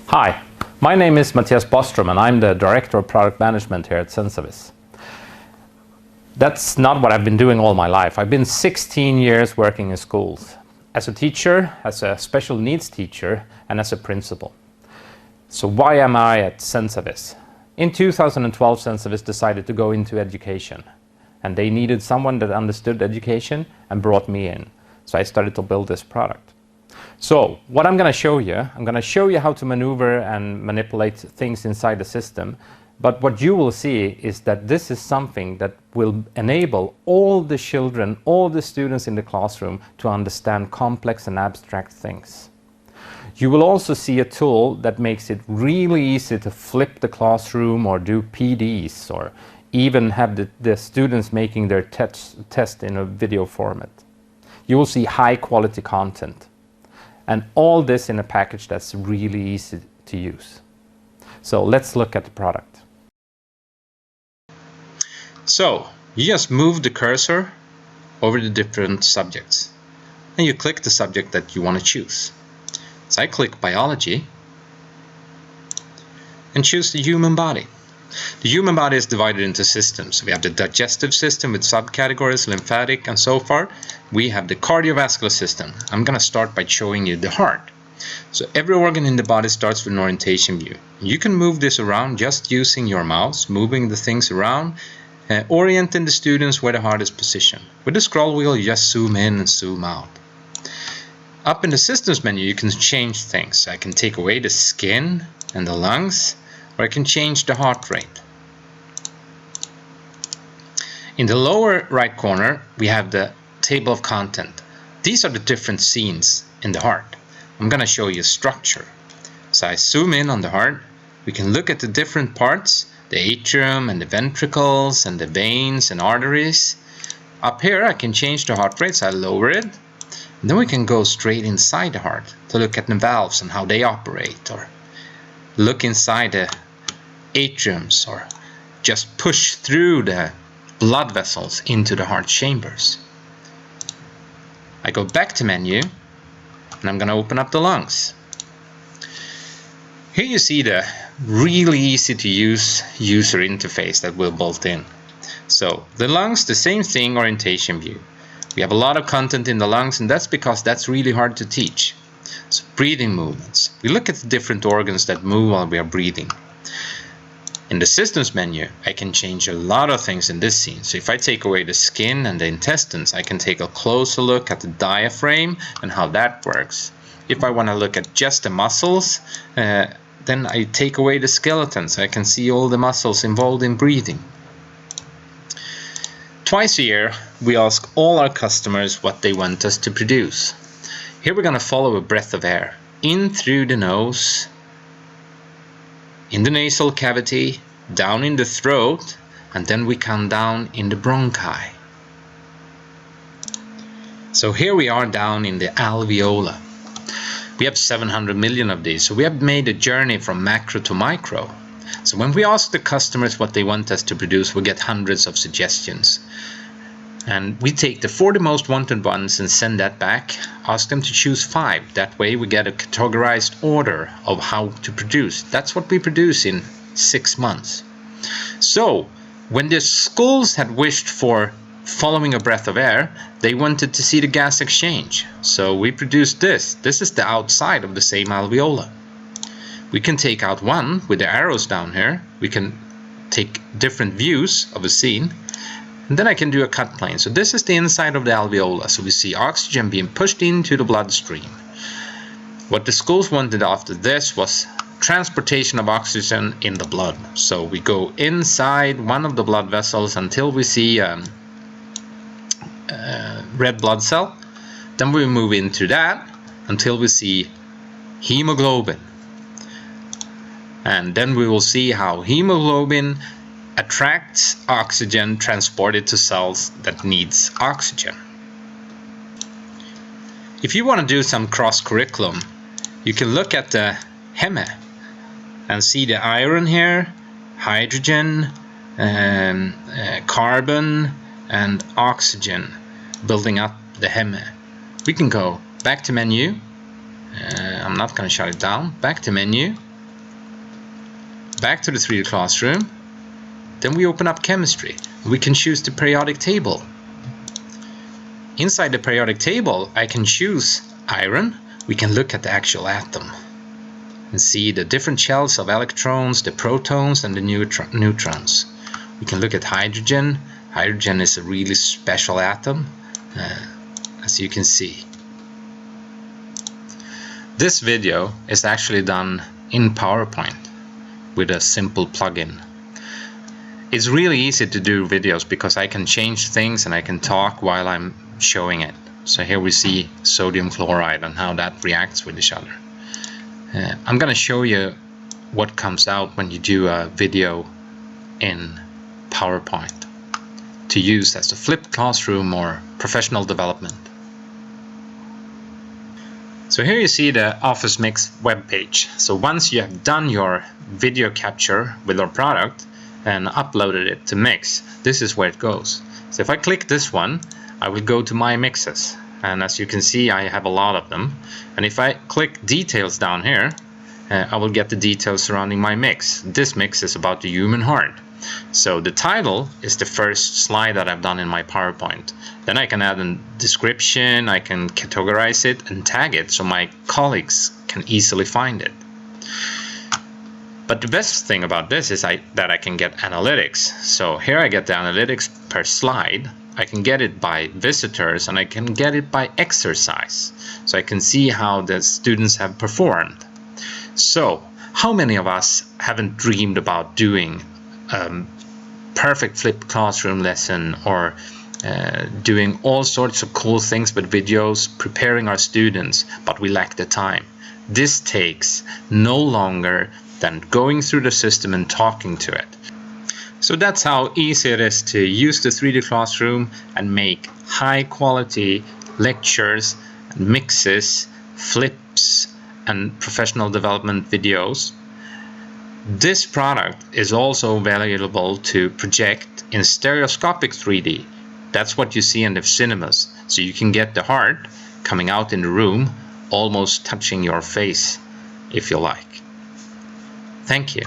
Hi, my name is Matthias Bostrom and I'm the Director of Product Management here at Sensavis. That's not what I've been doing all my life. I've been 16 years working in schools as a teacher, as a special needs teacher, and as a principal. So why am I at Sensavis? In 2012, Sensavis decided to go into education, and they needed someone that understood education and brought me in. So I started to build this product. So what I'm going to show you how to maneuver and manipulate things inside the system. But what you will see is that this is something that will enable all the children, all the students in the classroom to understand complex and abstract things. You will also see a tool that makes it really easy to flip the classroom or do PDs or even have the students making their test in a video format. You will see high quality content. And all this in a package that's really easy to use. So let's look at the product. So you just move the cursor over the different subjects and you click the subject that you want to choose. So I click biology and choose the human body. The human body is divided into systems. We have the digestive system with subcategories, lymphatic, and so far. We have the cardiovascular system. I'm going to start by showing you the heart. So every organ in the body starts with an orientation view. You can move this around just using your mouse, moving the things around, orienting the students where the heart is positioned. With the scroll wheel, you just zoom in and zoom out. Up in the systems menu, you can change things. I can take away the skin and the lungs, or I can change the heart rate. In the lower right corner, we have the table of content. These are the different scenes in the heart. I'm going to show you structure. So I zoom in on the heart. We can look at the different parts, the atrium and the ventricles and the veins and arteries. Up here, I can change the heart rate, so I lower it. And then we can go straight inside the heart to look at the valves and how they operate, or look inside the atriums, or just push through the blood vessels into the heart chambers. I go back to menu and I'm going to open up the lungs. Here you see the really easy to use user interface that we'll built in. So the lungs, the same thing, orientation view. We have a lot of content in the lungs, and that's because that's really hard to teach. So breathing movements. We look at the different organs that move while we are breathing. In the systems menu, I can change a lot of things in this scene. So if I take away the skin and the intestines, I can take a closer look at the diaphragm and how that works. If I want to look at just the muscles, then I take away the skeleton, so I can see all the muscles involved in breathing. Twice a year, we ask all our customers what they want us to produce. Here we're going to follow a breath of air in through the nose, in the nasal cavity, down in the throat, and then we come down in the bronchi. So here we are down in the alveola. We have 700 million of these, so we have made a journey from macro to micro. So when we ask the customers what they want us to produce, we get hundreds of suggestions. And we take the 40 most wanted ones and send that back, ask them to choose 5. That way we get a categorized order of how to produce. That's what we produce in 6 months. So when the schools had wished for following a breath of air, they wanted to see the gas exchange. So we produced this. This is the outside of the same alveola. We can take out one with the arrows down here. We can take different views of a scene. And then I can do a cut plane. So this is the inside of the alveola. So we see oxygen being pushed into the bloodstream. What the schools wanted after this was transportation of oxygen in the blood. So we go inside one of the blood vessels until we see red blood cell. Then we move into that until we see hemoglobin. And then we will see how hemoglobin attracts oxygen transported to cells that needs oxygen. If you want to do some cross curriculum, you can look at the heme and see the iron here, hydrogen, carbon and oxygen building up the heme. We can go back to menu. I'm not going to shut it down. Back to menu. back to the 3D classroom. Then we open up chemistry. We can choose the periodic table. Inside the periodic table, I can choose iron. We can look at the actual atom and see the different shells of electrons, the protons and the neutrons. We can look at hydrogen. Hydrogen is a really special atom, as you can see. This video is actually done in PowerPoint with a simple plugin. It's really easy to do videos because I can change things and I can talk while I'm showing it. So here we see sodium chloride and how that reacts with each other. I'm going to show you what comes out when you do a video in PowerPoint to use as a flipped classroom or professional development. So here you see the Office Mix web page. So once you have done your video capture with our product and uploaded it to Mix, this is where it goes. So if I click this one, I will go to my mixes, and as you can see I have a lot of them. And if I click details down here, I will get the details surrounding my mix. This mix is about the human heart. So the title is the first slide that I've done in my PowerPoint. Then I can add a description, I can categorize it and tag it so my colleagues can easily find it. But the best thing about this is that I can get analytics. So here I get the analytics per slide. I can get it by visitors and I can get it by exercise. So I can see how the students have performed. So how many of us haven't dreamed about doing perfect flipped classroom lesson or doing all sorts of cool things with videos, preparing our students, but we lack the time? This takes no longer than going through the system and talking to it. So that's how easy it is to use the 3D classroom and make high quality lectures, mixes, flips and professional development videos. This product is also valuable to project in stereoscopic 3D. That's what you see in the cinemas. So you can get the heart coming out in the room, almost touching your face if you like. Thank you.